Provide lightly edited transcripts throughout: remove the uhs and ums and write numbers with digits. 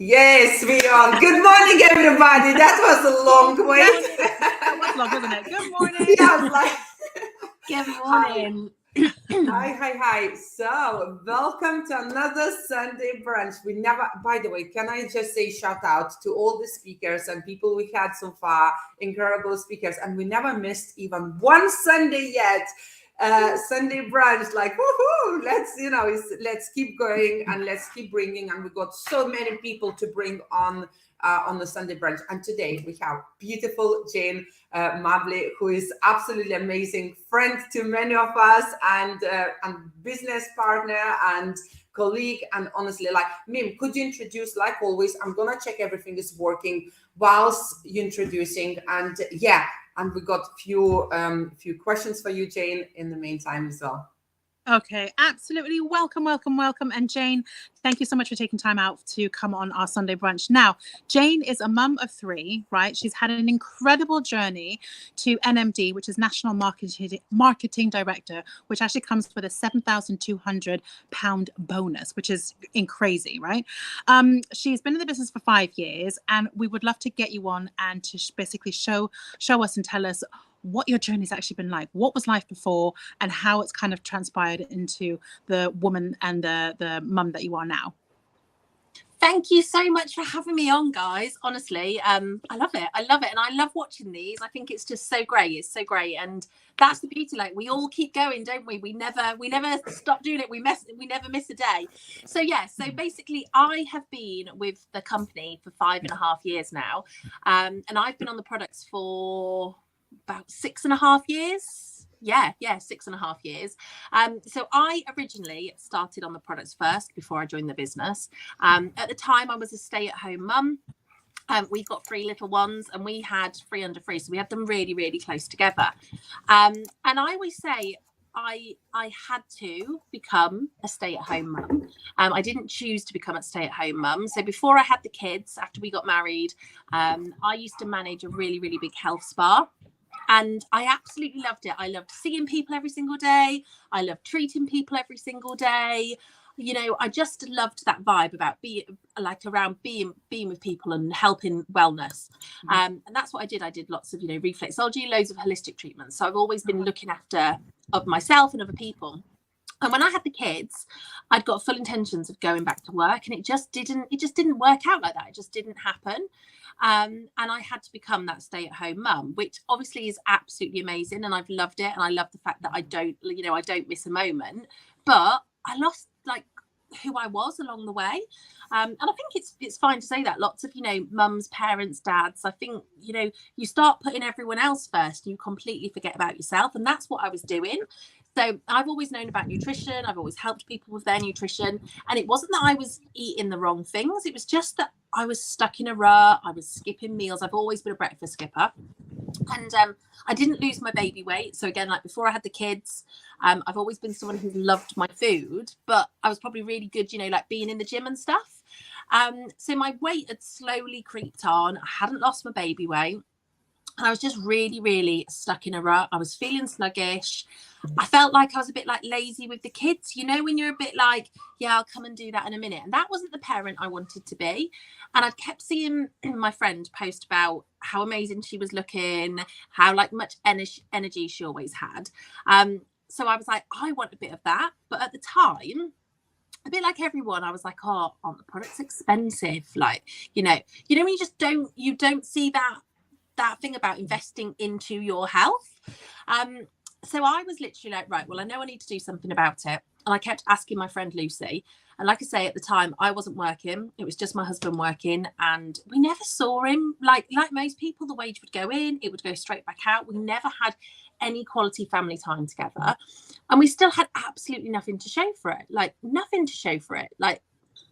Yes, we are. Good morning, everybody. That was a long wait. That was long, wasn't it? Good morning. Yeah, I was like, good morning. Hi. So, welcome to another Sunday brunch. By the way, can I just say shout out to all the speakers and people we had so far, incredible speakers, and we never missed even one Sunday yet. Sunday brunch, like woohoo! Let's keep going and let's keep bringing. And we got so many people to bring on the Sunday brunch. And today we have beautiful Jane Mably, who is absolutely amazing friend to many of us and business partner and colleague. And honestly, like Mim, could you introduce, like always? I'm gonna check everything is working whilst you're introducing. And yeah. And we got few questions for you, Jane, in the meantime as well. Okay, absolutely. Welcome. And Jane, thank you so much for taking time out to come on our Sunday brunch. Now, Jane is a mum of 3, right? She's had an incredible journey to NMD, which is National Marketing Director, which actually comes with a £7,200 bonus, which is crazy, right? She's been in the business for 5 years, and we would love to get you on and to basically show us and tell us what your journey's actually been like, what was life before, and how it's kind of transpired into the woman and the mum that you are now. Thank you so much for having me on, guys. Honestly, I love it. And I love watching these. I think it's just so great. It's so great. And that's the beauty. Like, we all keep going, don't we? We never stop doing it. We never miss a day. So yeah, so basically I have been with the company for 5.5 years now. And I've been on the products for about 6.5 years. Yeah, 6.5 years. So I originally started on the products first before I joined the business. At the time, I was a stay-at-home mum. We've got 3 little ones, and we had 3 under 3, so we had them really, really close together. And I always say I had to become a stay-at-home mum. I didn't choose to become a stay-at-home mum. So before I had the kids, after we got married, I used to manage a really, really big health spa. And I absolutely loved it. I loved seeing people every single day. I loved treating people every single day. You know, I just loved that vibe about being with people and helping wellness. And that's what I did. I did lots of, reflexology, loads of holistic treatments. So I've always been looking after of myself and other people. And when I had the kids, I'd got full intentions of going back to work, and it just didn't work out like that. It just didn't happen. And I had to become that stay-at-home mum, which obviously is absolutely amazing. And I've loved it. And I love the fact that I don't miss a moment, but I lost like who I was along the way. And I think it's fine to say that. Lots of, mums, parents, dads, I think, you start putting everyone else first, you completely forget about yourself. And that's what I was doing. So I've always known about nutrition. I've always helped people with their nutrition. And it wasn't that I was eating the wrong things. It was just that I was stuck in a rut. I was skipping meals. I've always been a breakfast skipper. And I didn't lose my baby weight. So again, like before I had the kids, I've always been someone who loved my food, but I was probably really good, like being in the gym and stuff. So my weight had slowly creeped on. I hadn't lost my baby weight. And I was just really, really stuck in a rut. I was feeling sluggish. I felt like I was a bit like lazy with the kids, when you're a bit like, yeah, I'll come and do that in a minute. And that wasn't the parent I wanted to be. And I kept seeing my friend post about how amazing she was looking, how like much energy she always had. So I was like, I want a bit of that. But at the time, a bit like everyone, I was like, oh, aren't the products expensive? Like, when you just don't see that thing about investing into your health. So I was literally like, right, well, I know I need to do something about it. And I kept asking my friend Lucy. And like I say, at the time, I wasn't working. It was just my husband working. And we never saw him. Like most people, the wage would go in, it would go straight back out. We never had any quality family time together. And we still had absolutely nothing to show for it. Like nothing to show for it. Like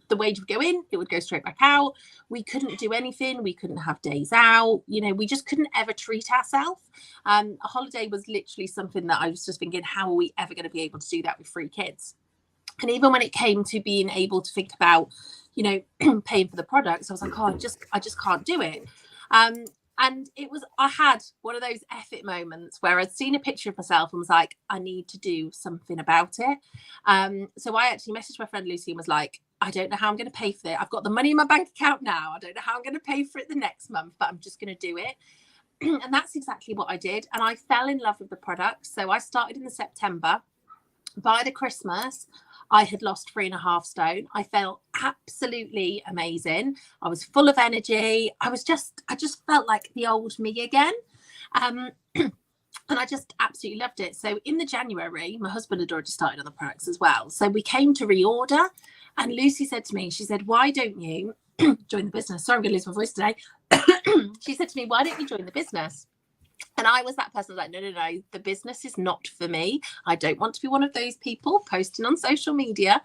the wage would go in, it would go straight back out. We couldn't do anything. We couldn't have days out. We just couldn't ever treat ourselves. A holiday was literally something that I was just thinking, how are we ever going to be able to do that with 3 kids? And even when it came to being able to think about, paying for the products, I was like, oh, I just can't do it. And I had one of those effort moments where I'd seen a picture of myself and was like, I need to do something about it. So I actually messaged my friend Lucy and was like, I don't know how I'm going to pay for it. I've got the money in my bank account now. I don't know how I'm going to pay for it the next month, but I'm just going to do it. And that's exactly what I did. And I fell in love with the product. So I started in the September. By the Christmas, I had lost 3.5 stone. I felt absolutely amazing. I was full of energy. I just felt like the old me again. And I just absolutely loved it. So in the January, my husband had already started on the products as well. So we came to reorder, and Lucy said to me, she said, why don't you join the business? Sorry, I'm going to lose my voice today. She said to me, why don't you join the business? And I was that person like, no, the business is not for me. I don't want to be one of those people posting on social media.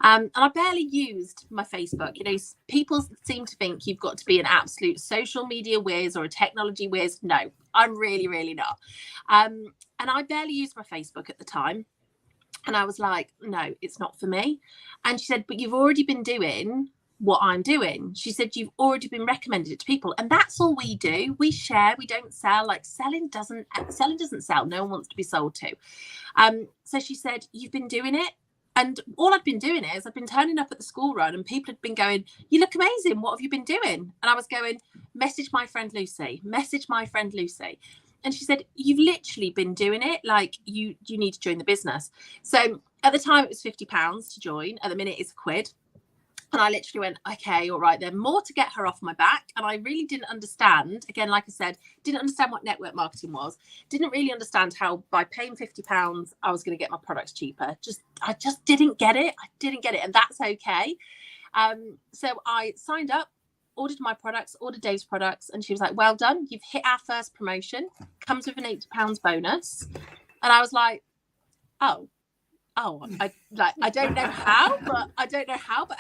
And I barely used my Facebook. You know, people seem to think you've got to be an absolute social media whiz or a technology whiz. No, I'm really, really not. And I barely used my Facebook at the time. And I was like, no, it's not for me. And she said, but you've already been doing what I'm doing. She said, you've already been recommended it to people, and that's all we do. We share, we don't sell. Like selling doesn't sell. No one wants to be sold to. So she said, you've been doing it. And all I've been doing is I've been turning up at the school run, and people had been going, you look amazing, what have you been doing? And I was going, message my friend Lucy. And she said, you've literally been doing it. Like you need to join the business. So at the time it was £50 to join. At the minute it's £1. And I literally went, okay, all right, then, more to get her off my back. And I really didn't understand, again, like I said, didn't understand what network marketing was. Didn't really understand how by paying £50, I was going to get my products cheaper. I just didn't get it. And that's okay. So I signed up, ordered my products, ordered Dave's products. And she was like, well done. You've hit our first promotion. Comes with an £80 bonus. And I was like, I don't know how, but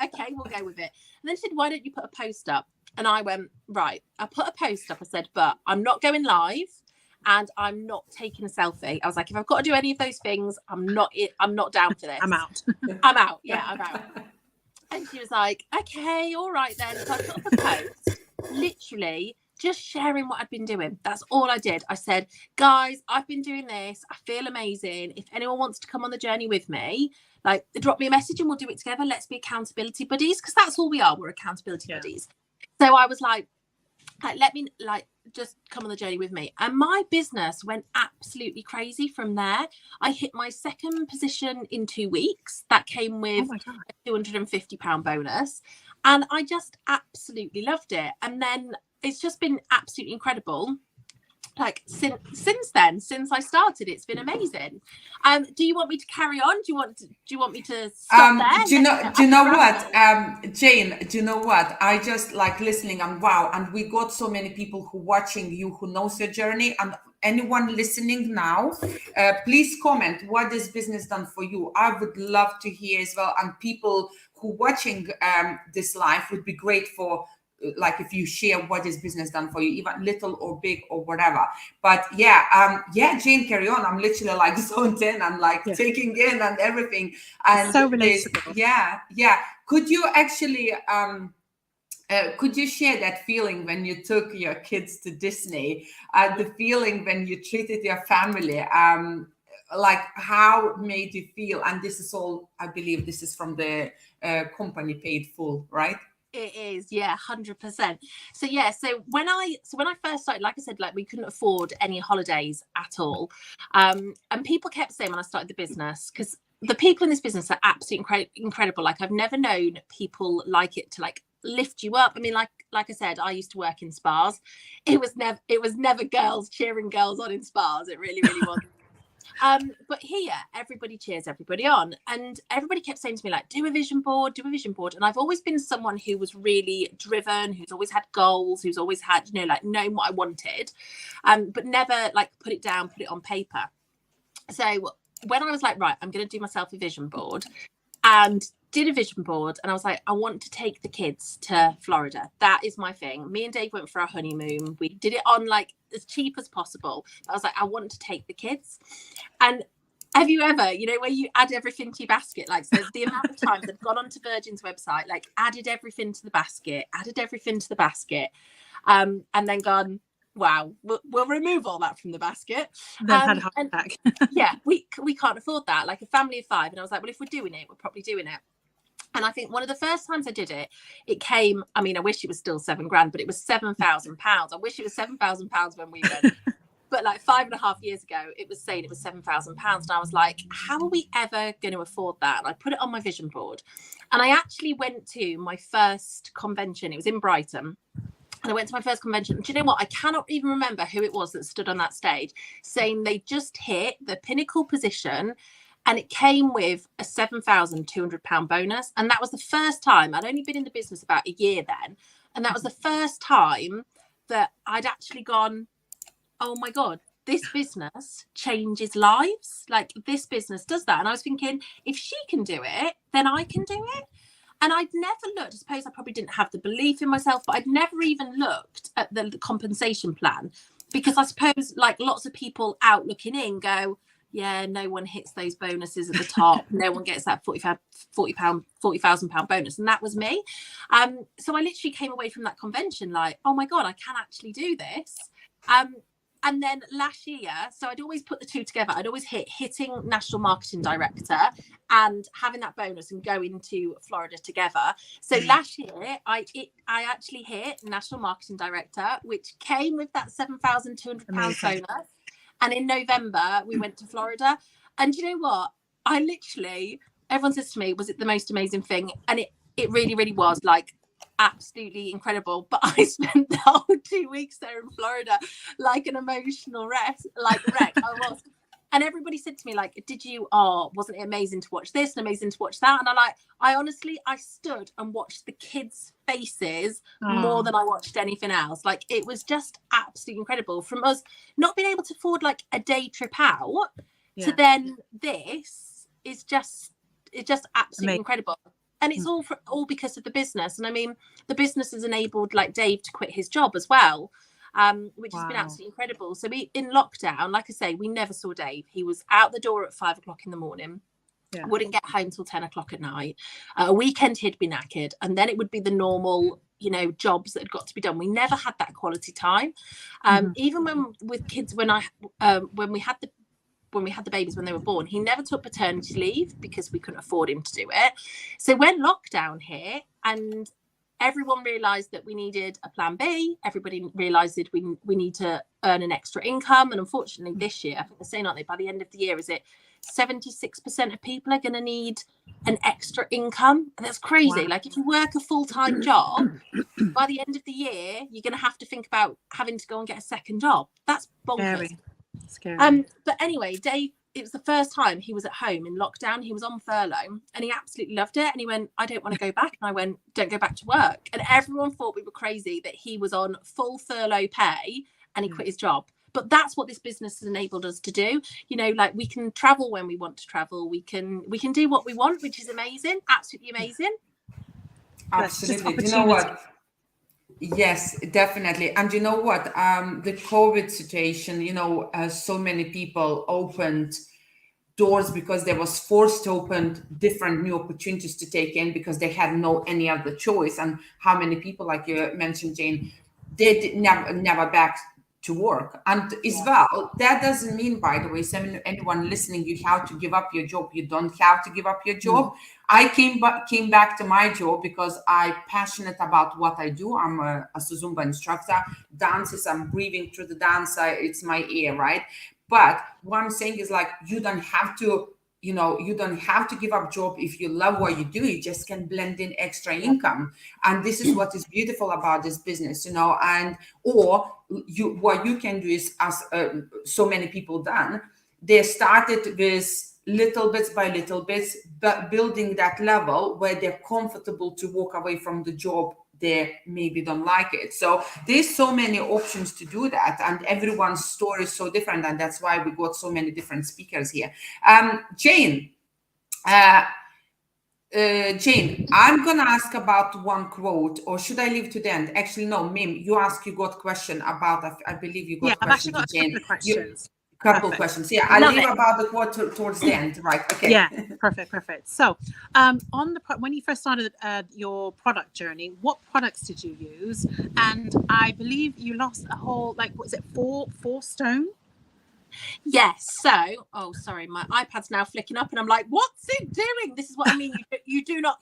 okay, we'll go with it. And then she said, why don't you put a post up? And I went, right. I put a post up. I said, but I'm not going live and I'm not taking a selfie. I was like, if I've got to do any of those things, I'm not down for this. I'm out. Yeah, I'm out. And she was like, okay, all right then. So I put up a post, literally just sharing what I'd been doing. That's all I did. I said, guys, I've been doing this. I feel amazing. If anyone wants to come on the journey with me, like, drop me a message and we'll do it together. Let's be accountability buddies, because that's all we are. We're accountability buddies. So I was like, let me just come on the journey with me. And my business went absolutely crazy from there. I hit my second position in 2 weeks. That came with a £250 bonus. And I just absolutely loved it. And then it's just been absolutely incredible. Like since I started, it's been amazing. Do you want me to carry on? Do you want me to stop there? Do you know what, Jane? Do you know what? I just like listening, and wow, and we got so many people who watching you who knows your journey, and anyone listening now, please comment what this business done for you. I would love to hear as well, and people who watching this live would be great for. Like if you share what is business done for you, even little or big or whatever. But yeah, Jane, carry on. I'm literally like zoned in and like taking in and everything. And so relatable. Yeah. Could you actually could you share that feeling when you took your kids to Disney? The feeling when you treated your family, like how made you feel? And this is all, I believe, this is from the company paid full, right? It is, yeah, 100%. So when I first started, like I said, like we couldn't afford any holidays at all, and people kept saying when I started the business, because the people in this business are absolutely incredible. Like I've never known people like it to like lift you up. I mean, like I said, I used to work in spas. It was never girls cheering girls on in spas. It really wasn't. But here, everybody cheers everybody on, and everybody kept saying to me, like, do a vision board. And I've always been someone who was really driven, who's always had goals, who's always had, like knowing what I wanted, but never like put it down, put it on paper. So when I was like, right, I'm going to do myself a vision board, and did a vision board, and I was like, I want to take the kids to Florida. That is my thing. Me and Dave went for our honeymoon. We did it on like as cheap as possible. I was like, I want to take the kids. And have you ever, where you add everything to your basket? Like, so the amount of times I've gone onto Virgin's website, like added everything to the basket, and then gone, wow, we'll remove all that from the basket. Then had a heart attack. Yeah, we can't afford that. Like a family of 5. And I was like, well, if we're doing it, we're probably doing it. And I think one of the first times I did it, it came, I mean, I wish it was still £7,000, but it was £7,000. I wish it was £7,000 when we went. But like 5.5 years ago, it was saying it was £7,000. And I was like, how are we ever going to afford that? And I put it on my vision board. And I actually went to my first convention. It was in Brighton. And I went to my first convention. Do you know what? I cannot even remember who it was that stood on that stage saying they just hit the pinnacle position. And it came with a £7,200 bonus. And that was the first time, I'd only been in the business about a year then. And that was the first time that I'd actually gone, oh my God, this business changes lives. Like, this business does that. And I was thinking, if she can do it, then I can do it. And I'd never looked, I suppose I probably didn't have the belief in myself, but I'd never even looked at the compensation plan, because I suppose like lots of people out looking in go, yeah, no one hits those bonuses at the top. No one gets that £40,000 bonus. And that was me. So I literally came away from that convention like, oh my God, I can actually do this. And then last year, so I'd always put the two together. I'd always hitting National Marketing Director and having that bonus and going to Florida together. So last year, I actually hit National Marketing Director, which came with that £7,200 bonus. And in November, we went to Florida. And you know what? I literally, everyone says to me, was it the most amazing thing? And it really, really was, like, absolutely incredible. But I spent the whole 2 weeks there in Florida like an emotional wreck. I was. And everybody said to me, like, wasn't it amazing to watch this and amazing to watch that? And I honestly stood and watched the kids' faces more than I watched anything else. Like, it was just absolutely incredible. From us not being able to afford like a day trip out to then this is just absolutely amazing. Incredible. And it's all because of the business. And I mean, the business has enabled like Dave to quit his job as well, which has been absolutely incredible. So in lockdown, like I say, we never saw Dave. He was out the door at 5 o'clock in the morning. Yeah. Wouldn't get home till 10 o'clock at night. A weekend he'd be knackered, and then it would be the normal, jobs that had got to be done. We never had that quality time. Even with kids, when we had the babies when they were born, he never took paternity leave because we couldn't afford him to do it. So when lockdown hit and everyone realised that we needed a plan B, everybody realised that we need to earn an extra income. And unfortunately this year, I think they're saying, aren't they, by the end of the year, is it 76% of people are going to need an extra income? And that's crazy. Wow. Like, if you work a full-time job, by the end of the year, you're going to have to think about having to go and get a second job. That's bonkers. Scary. But anyway, Dave, it was the first time he was at home in lockdown. He was on furlough and he absolutely loved it. And he went, I don't want to go back. And I went, don't go back to work. And everyone thought we were crazy that he was on full furlough pay and he quit his job. But that's what this business has enabled us to do. Like, we can travel when we want to travel. We can do what we want, which is amazing. Absolutely amazing. Absolutely. You know what? Yes, definitely. And you know what? The COVID situation, so many people opened doors because they was forced to open different new opportunities to take in because they had any other choice. And how many people, like you mentioned, Jane, they did never back to work. And as well, that doesn't mean, by the way, anyone listening, you have to give up your job. You don't have to give up your job. I came back to my job because I'm passionate about what I do. I'm a 𝐒𝐮𝐧𝐝𝐚 instructor. Dances, I'm breathing through the dance. It's my air, right? But what I'm saying is, like, you don't have to give up job if you love what you do. You just can blend in extra income. And this is what is beautiful about this business, what you can do is, as so many people done, they started with little bits by little bits, but building that level where they're comfortable to walk away from the job they maybe don't like it. So there's so many options to do that, and everyone's story is so different, and that's why we got so many different speakers here. Jane, I'm gonna ask about one quote, or should I leave to the end? Actually, no, Mim, you got question about, I believe you got question to Jane. Couple questions. Yeah, I'll leave about the quote towards the end. Right. Okay. Yeah. Perfect. So, when you first started your product journey, what products did you use? And I believe you lost a whole, like, was it 4 stone? Yes. So, oh, sorry, my iPad's now flicking up, and I'm like, "What's it doing?" This is what I mean. You do not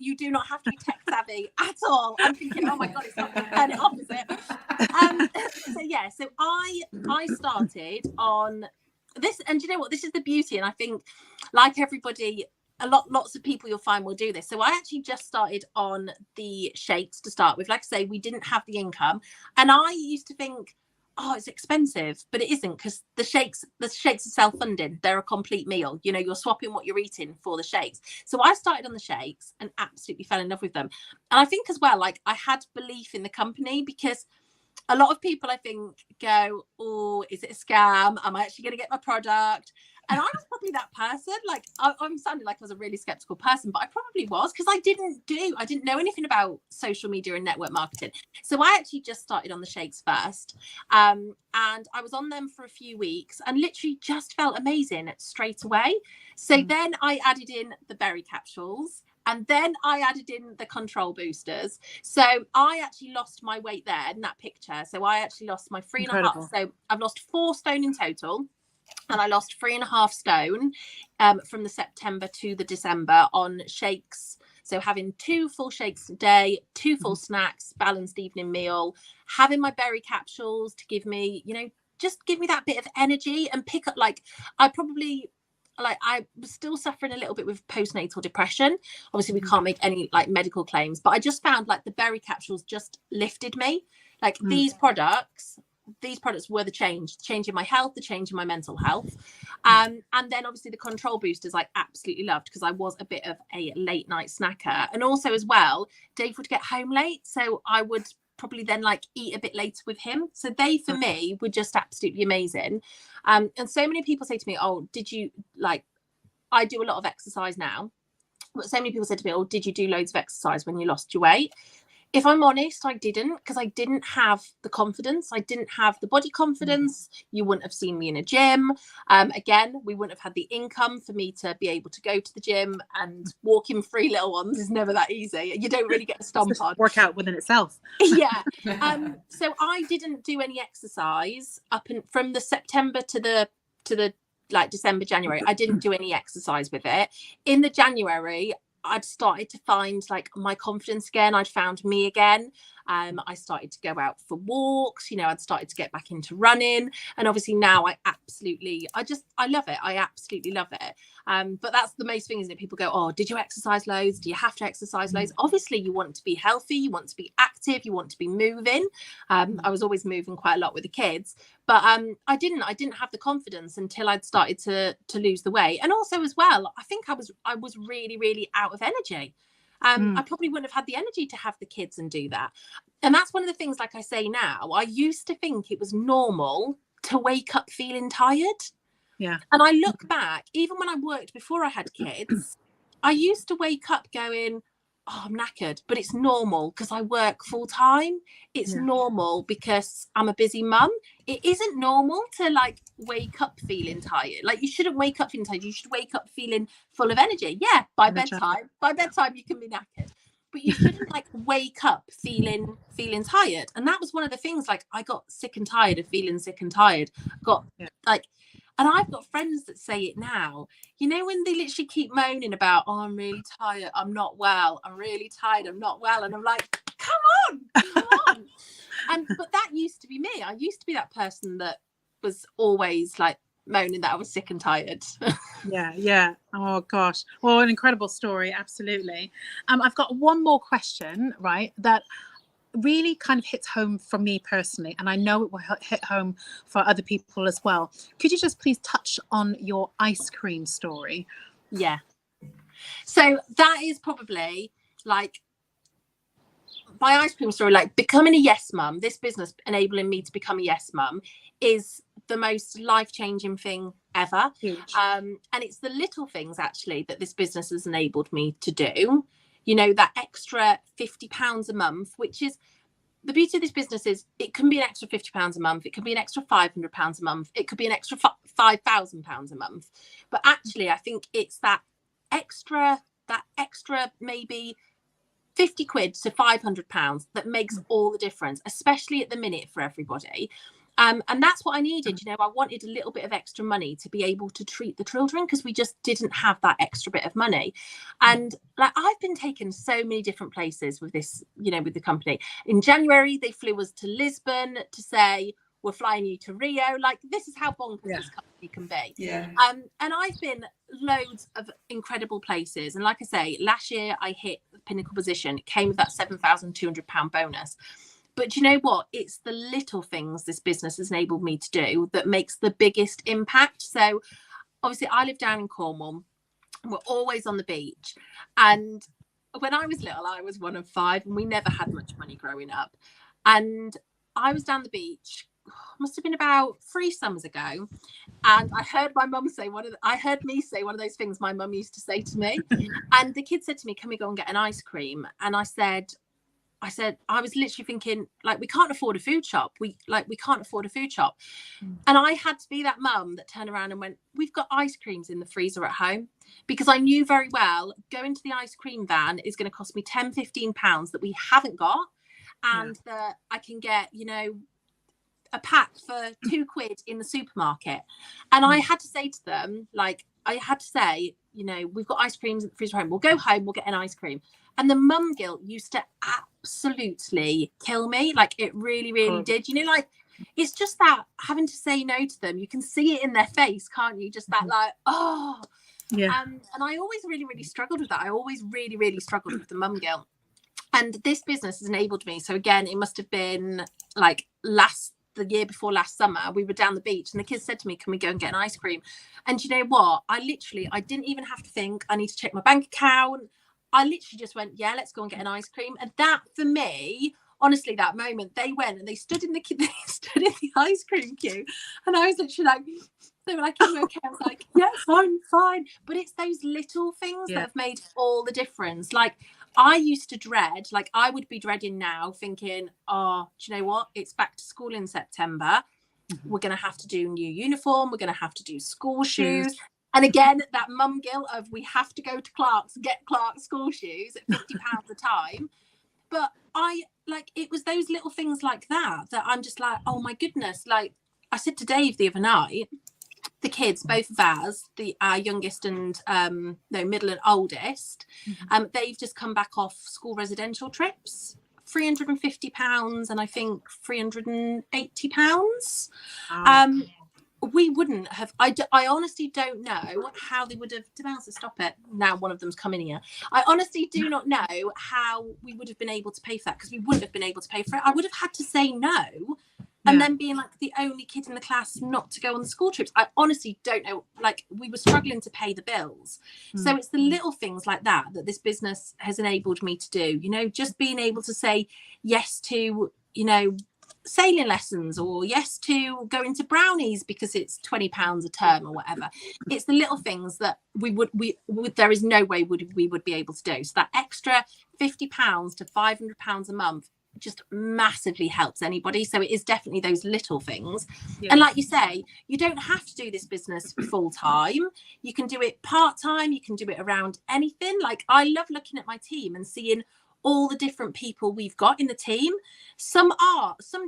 have to be tech savvy at all. I'm thinking, "Oh my god, it's not going to turn it off, is it?" So yeah. So I started on this, and you know what? This is the beauty, and I think, like everybody, lots of people you'll find will do this. So I actually just started on the shakes to start with. Like I say, we didn't have the income, and I used to think, oh, it's expensive, but it isn't, because the shakes are self-funding. They're a complete meal. You know, you're swapping what you're eating for the shakes. So I started on the shakes and absolutely fell in love with them. And I think as well, like, I had belief in the company, because a lot of people, I think, go, oh, is it a scam? Am I actually going to get my product? And I was probably that person. Like, I'm sounding like I was a really skeptical person, but I probably was, because I didn't know anything about social media and network marketing. So I actually just started on the shakes first. And I was on them for a few weeks and literally just felt amazing straight away. So then I added in the berry capsules. And then I added in the control boosters. So I actually lost my weight there in that picture. So I actually lost my 3.5. So I've lost 4 stone in total. And I lost 3.5 stone from the September to the December on shakes. So having 2 full shakes a day, 2 full snacks, balanced evening meal, having my berry capsules to give me, you know, just give me that bit of energy and pick up. Like, I was still suffering a little bit with postnatal depression. Obviously, we can't make any like medical claims, but I just found like the berry capsules just lifted me. Like these products were the change in my health, the change in my mental health. And then obviously the control boosters I absolutely loved, because I was a bit of a late night snacker. And also as well, Dave would get home late, so I would probably then like eat a bit later with him. So they, for me, were just absolutely amazing. And so many people say to me, oh, did you, like, I do a lot of exercise now, but so many people said to me, oh, did you do loads of exercise when you lost your weight? If I'm honest, I didn't, because I didn't have the confidence. I didn't have the body confidence. You wouldn't have seen me in a gym. Again, we wouldn't have had the income for me to be able to go to the gym, and walking 3 little ones is never that easy. You don't really get a stomp on. Workout within itself. Yeah. So I didn't do any exercise from the September to the like December, January. I didn't do any exercise with it. In the January, I'd started to find like my confidence again. I'd found me again. I started to go out for walks, you know, I'd started to get back into running. And obviously now I love it. I absolutely love it. But that's the most thing, isn't it? People go, oh, did you exercise loads? Do you have to exercise loads? Obviously you want to be healthy, you want to be active, you want to be moving. I was always moving quite a lot with the kids, but I didn't have the confidence until I'd started to lose the weight. And also as well, I think I was really, really out of energy. I probably wouldn't have had the energy to have the kids and do that. And that's one of the things, like I say now, I used to think it was normal to wake up feeling tired. Yeah. And I look back, even when I worked before I had kids, I used to wake up going, oh, I'm knackered, but it's normal because I work full time. It's normal because I'm a busy mum. It isn't normal to like wake up feeling tired. Like, you shouldn't wake up feeling tired. You should wake up feeling full of energy. Yeah, by bedtime you can be knackered, but you shouldn't like wake up feeling tired. And that was one of the things, like, I got sick and tired of feeling sick and tired. And I've got friends that say it now, you know, when they literally keep moaning about, oh, I'm really tired, I'm not well, I'm really tired, I'm not well. And I'm like, come on. But that used to be me. I used to be that person that was always like moaning that I was sick and tired. Yeah. Oh gosh. Well, an incredible story. Absolutely. I've got one more question, right, that really kind of hits home for me personally, and I know it will hit home for other people as well. Could you just please touch on your ice cream story? Yeah. So that is probably like my ice cream story, like becoming a yes mum. This business enabling me to become a yes mum is the most life-changing thing ever. Huge. And it's the little things actually that this business has enabled me to do. You know, that extra £50 a month, which is the beauty of this business, is it can be an extra £50 a month. It could be an extra £500 a month. It could be an extra £5,000 a month. But actually, I think it's that extra maybe 50 quid to £500 that makes all the difference, especially at the minute for everybody. And that's what I needed. You know, I wanted a little bit of extra money to be able to treat the children, because we just didn't have that extra bit of money. And like, I've been taken so many different places with this, you know, with the company. In January, they flew us to Lisbon to say, we're flying you to Rio. Like, this is how bonkers this company can be. Yeah. And I've been loads of incredible places. And like I say, last year I hit the pinnacle position. It came with that £7,200 bonus. But you know what? It's the little things this business has enabled me to do that makes the biggest impact. So obviously I live down in Cornwall. We're always on the beach. And when I was little, I was one of 5, and we never had much money growing up. And I was down the beach, must have been about 3 summers ago, and I heard my mum say I heard me say one of those things my mum used to say to me. And the kid said to me, can we go and get an ice cream? And I said, I was literally thinking, like, we can't afford a food shop. We can't afford a food shop. And I had to be that mum that turned around and went, we've got ice creams in the freezer at home. Because I knew very well going to the ice cream van is going to cost me £10-15 that we haven't got. And that I can get, you know, a pack for £2 in the supermarket. And I had to say to them, like, you know, we've got ice creams in the freezer at home. We'll go home, we'll get an ice cream. And the mum guilt used to absolutely kill me. Like, it really, really did. You know, like, it's just that having to say no to them. You can see it in their face, can't you? Just that, like, oh. Yeah. And I always really, really struggled with that. I always really, really struggled with the mum guilt. And this business has enabled me. So again, it must have been like the year before last summer. We were down the beach and the kids said to me, can we go and get an ice cream? And you know what? I didn't even have to think, I need to check my bank account. I literally just went, yeah, let's go and get an ice cream. And that, for me, honestly, that moment, they went and they stood in the ice cream queue. And I was literally like, they were like, are you okay? I was like, yes, I'm fine. But it's those little things that have made all the difference. Like, I used to dread, like, I would be dreading now thinking, oh, do you know what? It's back to school in September. We're going to have to do new uniform. We're going to have to do school shoes. And again, that mum guilt of we have to go to Clark's, get Clark's school shoes at £50 a time. But it was those little things like that I'm just like, oh my goodness. Like, I said to Dave the other night, the kids, both of ours, our youngest and middle and oldest, they've just come back off school residential trips, £350 and I think £380. We wouldn't have. I honestly don't know how they would have. To stop it now. One of them's coming here. I honestly do not know how we would have been able to pay for that, because we wouldn't have been able to pay for it. I would have had to say no. And then being like the only kid in the class not to go on the school trips. I honestly don't know. Like, we were struggling to pay the bills. So it's the little things like that this business has enabled me to do. You know, just being able to say yes to, you know, sailing lessons, or yes to going to Brownies because it's £20 a term or whatever. It's the little things that we would there is no way we would be able to do. So that extra £50 to £500 a month just massively helps anybody. So it is definitely those little things. And like you say, you don't have to do this business full time. You can do it part time. You can do it around anything. Like, I love looking at my team and seeing all the different people we've got in the team. Some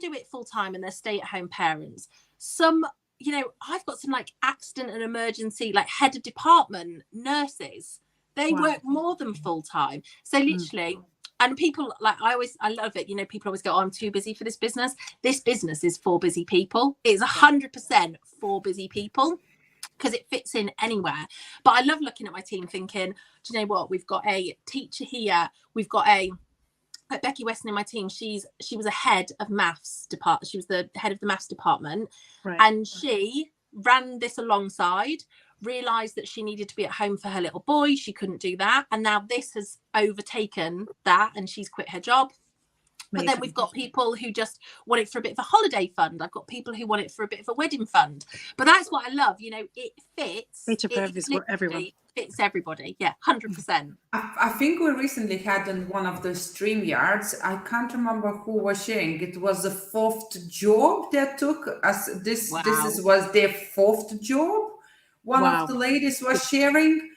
do it full time and they're stay-at-home parents. Some, you know, I've got some like accident and emergency, like head of department nurses. They work more than full time. So literally, and people, like, I love it. You know, people always go, oh, I'm too busy for this business. This business is for busy people. It's 100% for busy people, because it fits in anywhere. But I love looking at my team thinking, do you know what? We've got a teacher here. We've got like Becky Weston in my team. She was a head of maths department. She was the head of the maths department. And she ran this alongside, realised that she needed to be at home for her little boy. She couldn't do that. And now this has overtaken that and she's quit her job. But then we've got people who just want it for a bit of a holiday fund. I've got people who want it for a bit of a wedding fund. But that's what I love. You know, it fits. Everyone. Fits everybody. Yeah, 100%. I think we recently had in one of the StreamYards, I can't remember who was sharing. It was the 4th job that took us. This was their 4th job. One of the ladies was sharing.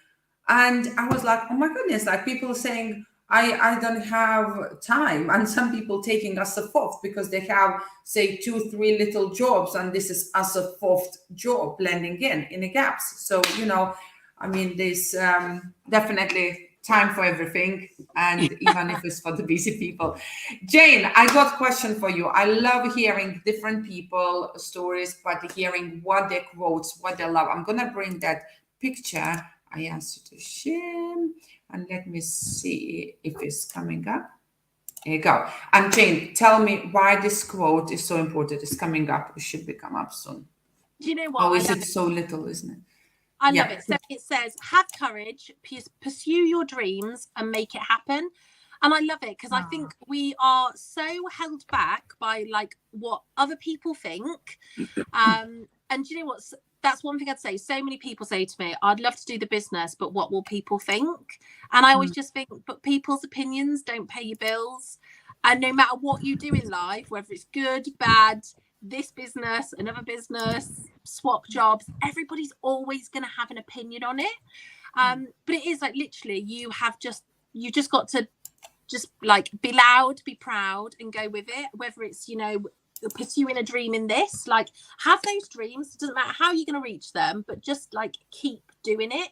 And I was like, oh my goodness, like people saying, I don't have time. And some people taking us a fourth because they have, say, 2-3 little jobs, and this is as a fourth job blending in the gaps. So, you know, I mean, there's definitely time for everything, and even if it's for the busy people. Jane, I got a question for you. I love hearing different people stories, but hearing what they quotes, what they love. I'm gonna bring that picture I asked you to share, and let me see if it's coming up. There you go. And Jane, tell me why this quote is so important. It's coming up. It should be come up soon. Do you know what? Oh, is it so little, isn't it? I love it. So it says, have courage, pursue your dreams and make it happen. And I love it because I think we are so held back by like what other people think. And do you know what? That's one thing I'd say. So many people say to me, I'd love to do the business, but what will people think? And I always just think, but people's opinions don't pay your bills. And no matter what you do in life, whether it's good, bad, this business, another business, swap jobs, everybody's always going to have an opinion on it. But it is like literally you just got to just like be loud, be proud and go with it. Whether it's, you know, pursuing a dream in this, like have those dreams. It doesn't matter how you're going to reach them, but just like keep doing it.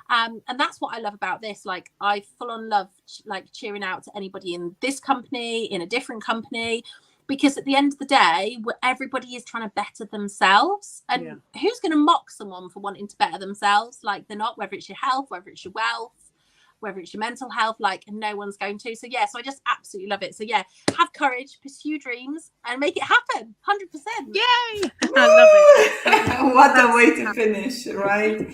And that's what I love about this. Like I full on love like cheering out to anybody in this company, in a different company, because at the end of the day, everybody is trying to better themselves. And who's going to mock someone for wanting to better themselves? Like they're not, whether it's your health, whether it's your wealth, whether it's your mental health, like no one's going to. So yeah, so I just absolutely love it. So yeah, have courage, pursue dreams and make it happen. 100%. Yay! I love it. What a way to finish, right?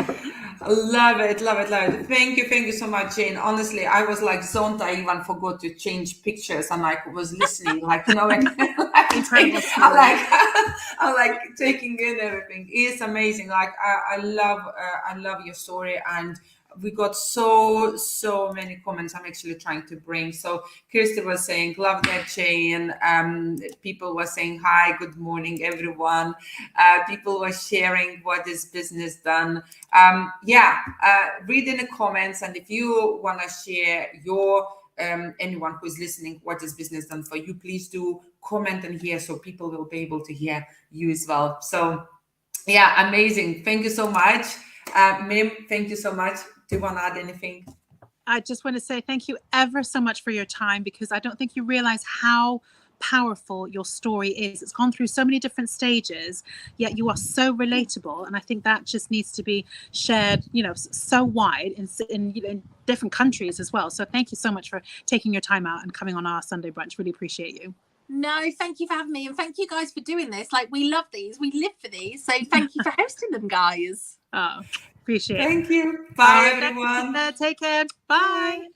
Love it, love it, love it. Thank you so much, Jane. Honestly, I was like zoned. I even forgot to change pictures, and I was listening, like, you know, like, I'm like taking in everything. It's amazing. Like I love your story, and we got so many comments I'm actually trying to bring. So Kirsty was saying, love that, Jane. People were saying, hi, good morning, everyone. People were sharing what is business done. Read in the comments. And if you want to share your, anyone who's listening, what is business done for you, please do comment in here so people will be able to hear you as well. So yeah, amazing. Thank you so much. Mim, thank you so much. Do you want to add anything? I just want to say thank you ever so much for your time, because I don't think you realize how powerful your story is. It's gone through so many different stages, yet you are so relatable. And I think that just needs to be shared, you know, so wide in different countries as well. So thank you so much for taking your time out and coming on our Sunday brunch. Really appreciate you. No, thank you for having me. And thank you guys for doing this. Like, we love these. We live for these. So thank you for hosting them, guys. Oh, appreciate it. Thank you. Bye, everyone. Take care. Bye.